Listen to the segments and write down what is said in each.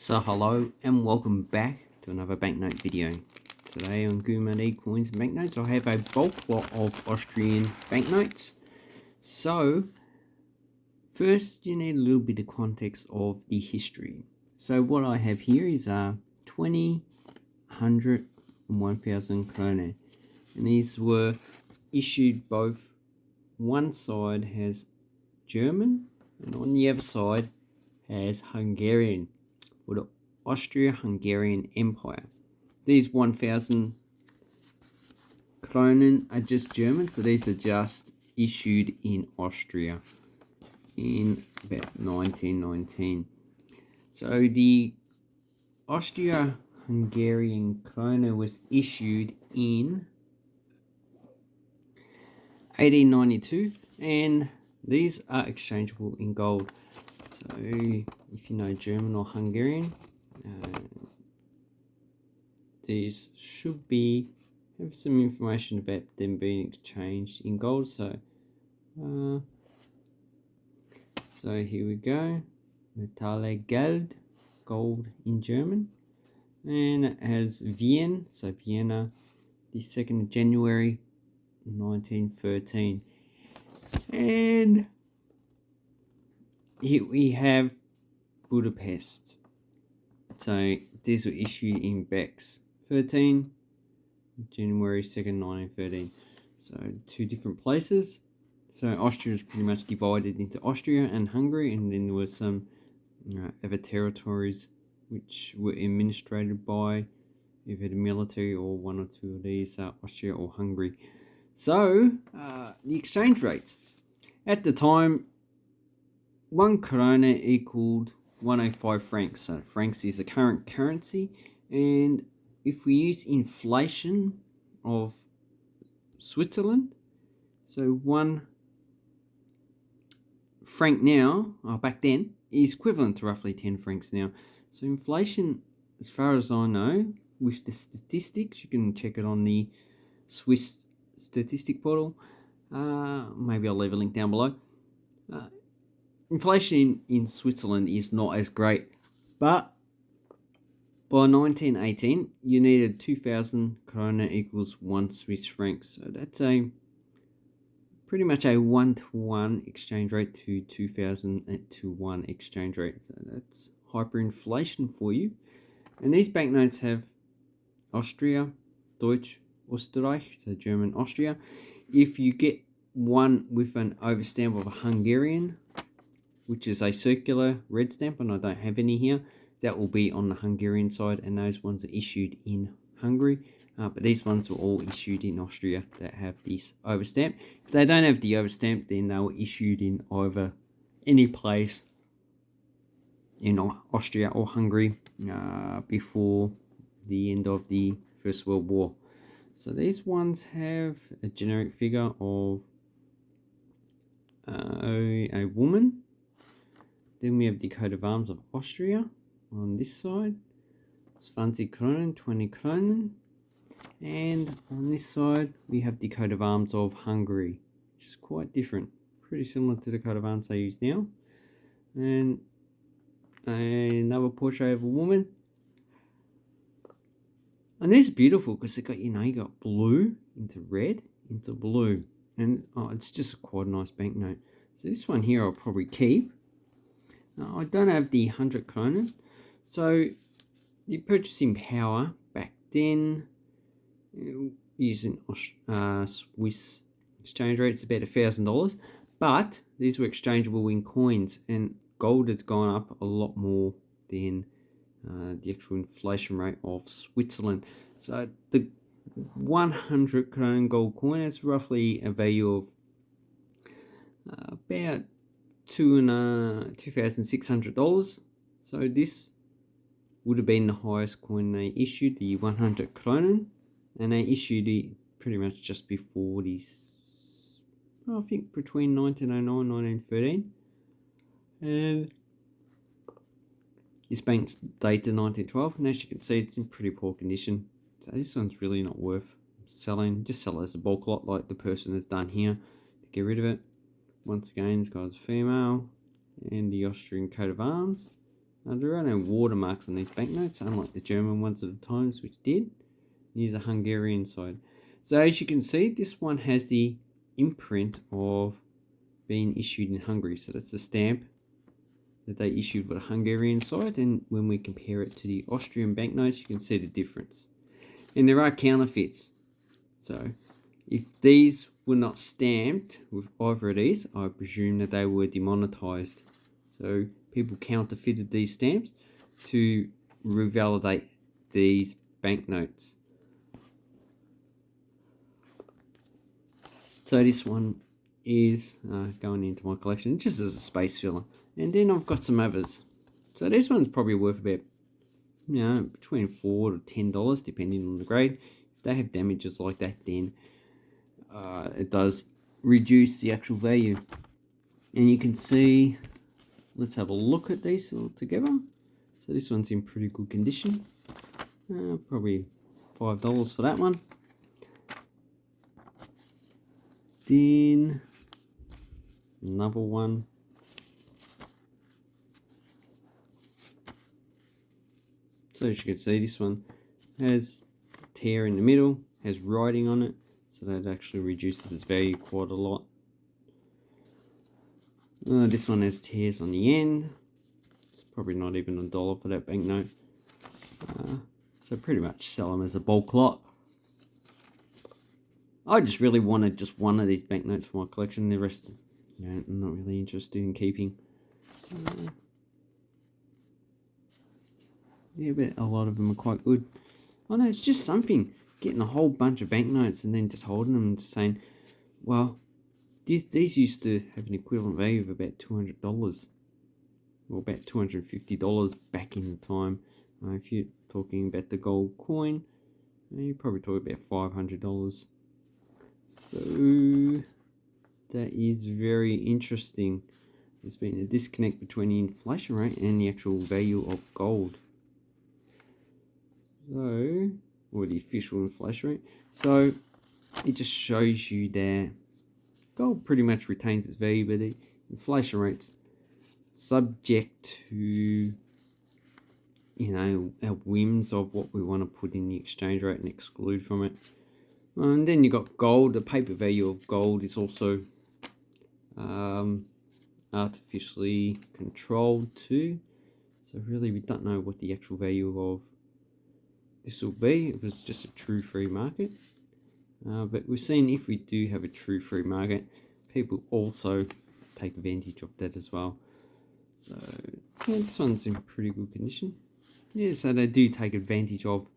So hello and welcome back to another banknote video. Today on Gourmet Coins and Banknotes I have a bulk lot of Austrian banknotes. So first you need a little bit of context of the history. So what I have here is 20, 100 and 1000 krone. And these were issued both, one side has German and on the other side has Hungarian, for the Austria-Hungarian Empire. These 1000 kronen are just German, so these are just issued in Austria in about 1919. So the Austria-Hungarian krone was issued in 1892, and these are exchangeable in gold. So if you know German or Hungarian, these should have some information about them being exchanged in gold. So here we go, Metalle Geld, gold in German, and it has Wien, so Vienna, the 2nd of January 1913. And here we have Budapest. So these were issued in Bex, 13 January 2nd 1913. So two different places. So Austria was pretty much divided into Austria and Hungary, and then there were some other territories which were administrated by either the military or one or two of these, Austria or Hungary. So the exchange rates at the time, 1 krone equaled 105 francs. So francs is the current currency, and if we use inflation of Switzerland, so 1 franc now, back then, is equivalent to roughly 10 francs now. So inflation, as far as I know, with the statistics, you can check it on the Swiss statistic portal. Maybe I'll leave a link down below. Inflation in Switzerland is not as great, but by 1918 you needed 2000 krone equals 1 Swiss franc. So that's pretty much a 1-to-1 exchange rate to 2000 to 1 exchange rate. So that's hyperinflation for you. And these banknotes have Austria, Deutsch, Österreich, so German, Austria. If you get one with an overstamp of a Hungarian, which is a circular red stamp, and I don't have any here, that will be on the Hungarian side, and those ones are issued in Hungary. But these ones were all issued in Austria that have this overstamp. If they don't have the overstamp, then they were issued in either any place in Austria or Hungary before the end of the First World War. So these ones have a generic figure of a woman. Then we have the coat of arms of Austria on this side. 20 Kronen, 20 Kronen. And on this side, we have the coat of arms of Hungary, which is quite different. Pretty similar to the coat of arms I use now. And another portrait of a woman. And this is beautiful because it got, you got blue into red into blue. And it's just quite a nice banknote. So this one here I'll probably keep. I don't have the 100 kronen. So the purchasing power back then, using Swiss exchange rates, about $1,000. But these were exchangeable in coins, and gold has gone up a lot more than the actual inflation rate of Switzerland. So the 100 krone gold coin is roughly a value of about $2,600. So this would have been the highest coin they issued, the 100 kronen, and they issued it pretty much just before this, I think between 1909 and 1913. And this bank's dated 1912, and as you can see, it's in pretty poor condition. So this one's really not worth selling. Just sell it as a bulk lot like the person has done here to get rid of it. Once again, this guy's female, and the Austrian coat of arms. There are no watermarks on these banknotes, unlike the German ones at the times, which did. Here's a Hungarian side. So as you can see, this one has the imprint of being issued in Hungary. So that's the stamp that they issued for the Hungarian side. And when we compare it to the Austrian banknotes, you can see the difference. And there are counterfeits. So if these were not stamped with either of these, I presume that they were demonetized. So people counterfeited these stamps to revalidate these banknotes. So this one is going into my collection just as a space filler. And then I've got some others. So this one's probably worth about, between $4 to $10 depending on the grade. If they have damages like that, then it does reduce the actual value. And you can see, let's have a look at these all together. So this one's in pretty good condition. Probably $5 for that one. Then another one. So as you can see, this one has a tear in the middle, has writing on it, so that actually reduces its value quite a lot. This one has tears on the end. It's probably not even $1 for that banknote. So pretty much sell them as a bulk lot. I just really wanted just one of these banknotes for my collection. The rest, I'm not really interested in keeping. Yeah, but a lot of them are quite good. I know, it's just something. Getting a whole bunch of banknotes and then just holding them and just saying, well, these used to have an equivalent value of about $200. Or about $250 back in the time. If you're talking about the gold coin, you're probably talking about $500. So that is very interesting. There's been a disconnect between the inflation rate and the actual value of gold. So, or the official inflation rate. So it just shows you that gold pretty much retains its value, but the inflation rate's subject to, our whims of what we want to put in the exchange rate and exclude from it. And then you got gold. The paper value of gold is also artificially controlled too. So really we don't know what the actual value of this will be. It was just a true free market. But we've seen if we do have a true free market, people also take advantage of that as well. So yeah, this one's in pretty good condition. Yeah, so they do take advantage of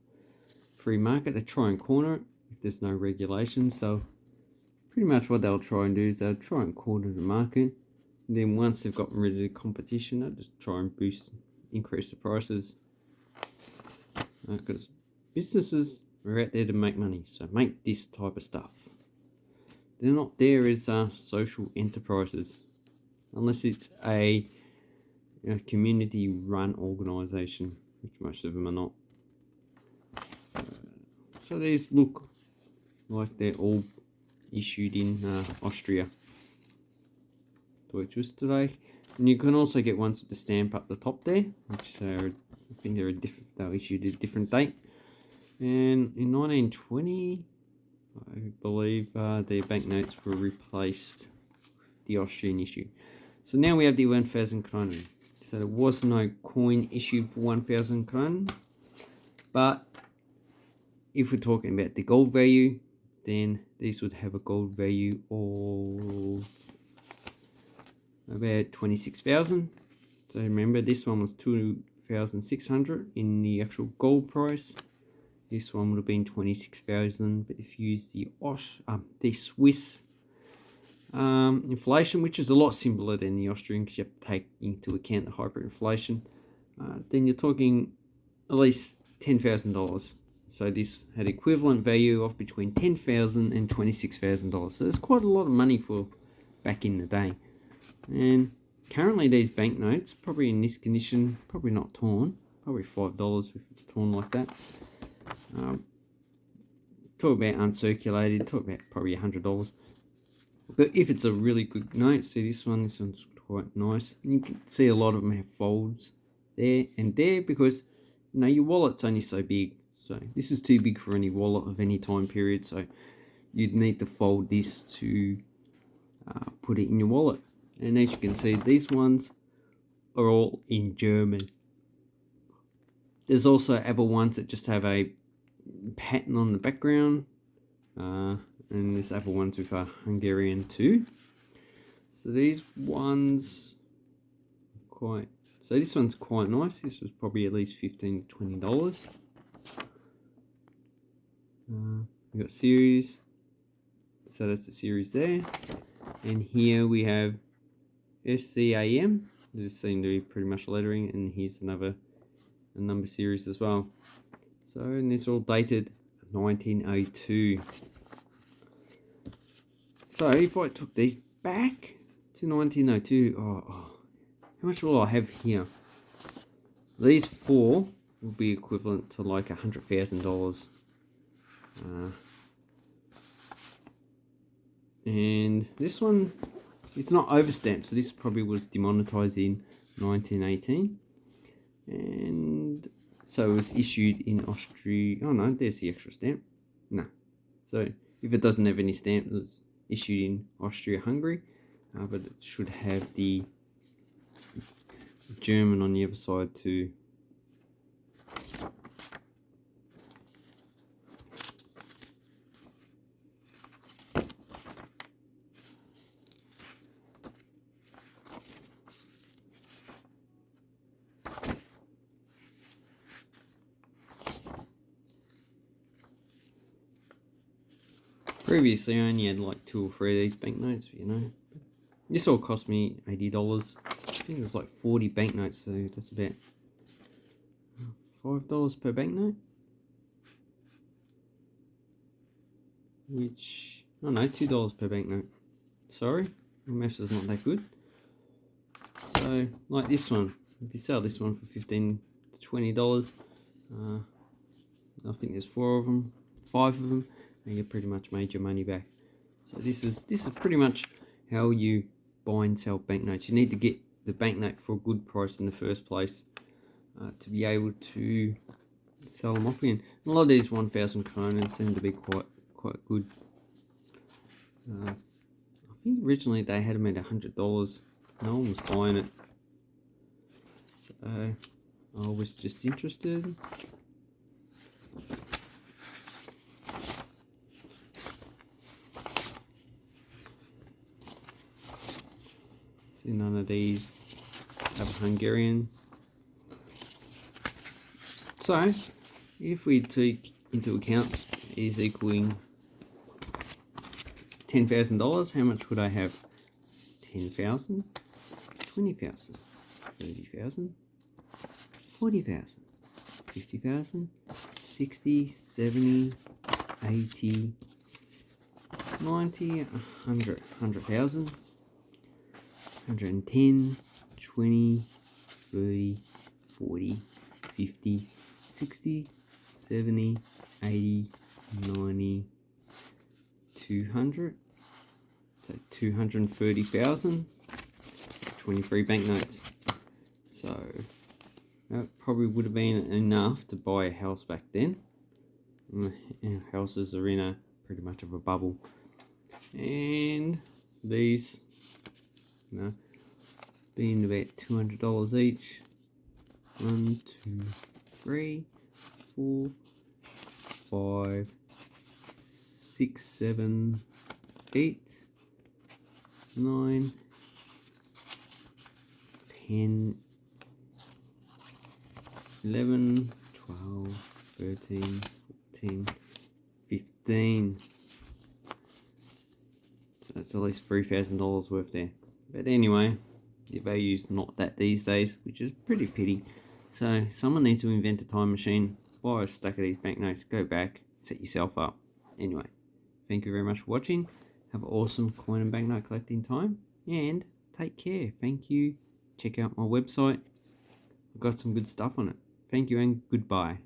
free market. They try and corner it. If there's no regulations, so pretty much what they'll try and do is they'll try and corner the market. And then once they've gotten rid of the competition, they'll just try and increase the prices. Because businesses are out there to make money, so make this type of stuff. They're not there as social enterprises, unless it's a community-run organisation, which most of them are not. So these look like they're all issued in Austria. Deutsch Österreich. And you can also get ones with the stamp up the top there, which are, I think they're issued at a different date. And in 1920, I believe their banknotes were replaced with the Austrian issue. So now we have the 1,000 kronen. So there was no coin issued for 1,000 kronen, but if we're talking about the gold value, then these would have a gold value of about 26,000. So remember, this one was 2,600 in the actual gold price. This one would have been 26,000. But if you use the Swiss inflation, which is a lot simpler than the Austrian, because you have to take into account the hyperinflation, then you're talking at least $10,000. So this had equivalent value of between $10,000 and $26,000. So it's quite a lot of money for back in the day. And currently these banknotes, probably in this condition, probably not torn, probably $5 if it's torn like that. Talk about uncirculated, talk about probably $100. But if it's a really good note, see this one's quite nice. And you can see a lot of them have folds there and there, because you know your wallet's only so big. So this is too big for any wallet of any time period, so you'd need to fold this to put it in your wallet. And as you can see, these ones are all in German. There's also other ones that just have a pattern on the background, and there's other ones with a Hungarian too. So these ones this one's quite nice. This was probably at least $15 to $20. We got series, so that's the series there. And here we have SCAM. This seemed to be pretty much lettering, and here's a number series as well. So, and these are all dated 1902. So if I took these back to 1902, how much will I have here? These four will be equivalent to like $100,000. And this one, it's not overstamped, so this probably was demonetized in 1918. And so it was issued in Austria. Oh no, there's the extra stamp. No. So if it doesn't have any stamp, it was issued in Austria-Hungary, but it should have the German on the other side too. Previously I only had like 2 or 3 of these banknotes, you know. This all cost me $80. I think there's like 40 banknotes, so that's about $5 per banknote. Which, oh no, $2 per banknote. Sorry, my maths is not that good. So, like this one, if you sell this one for $15 to $20, I think there's 4 of them, 5 of them, and you pretty much made your money back. So this is pretty much how you buy and sell banknotes. You need to get the banknote for a good price in the first place to be able to sell them off again. A lot of these 1,000 kronen seem to be quite good. I think originally they had them at $100. No one was buying it, so I was just interested. See, none of these have a Hungarian. So, if we take into account is equaling $10,000, how much would I have? 10,000, 20,000, 30,000, 40,000, 50,000, 60, 70, 80, 90, 100, 100,000, 110, 20, 30, 40, 50, 60, 70, 80, 90, 200, so 230,000, 23 banknotes. So that probably would have been enough to buy a house back then. And houses are in a pretty much of a bubble. And these, you know, being about $200 each. 1, 2, 3, 4, 5, 6, 7, 8, 9, 10, 11, 12, 13, 14, 15. So that's at least $3,000 worth there. But anyway, the value's not that these days, which is pretty pity. So someone needs to invent a time machine, buy a stack of these banknotes, go back, set yourself up. Anyway, thank you very much for watching. Have an awesome coin and banknote collecting time, and take care. Thank you. Check out my website. I've got some good stuff on it. Thank you and goodbye.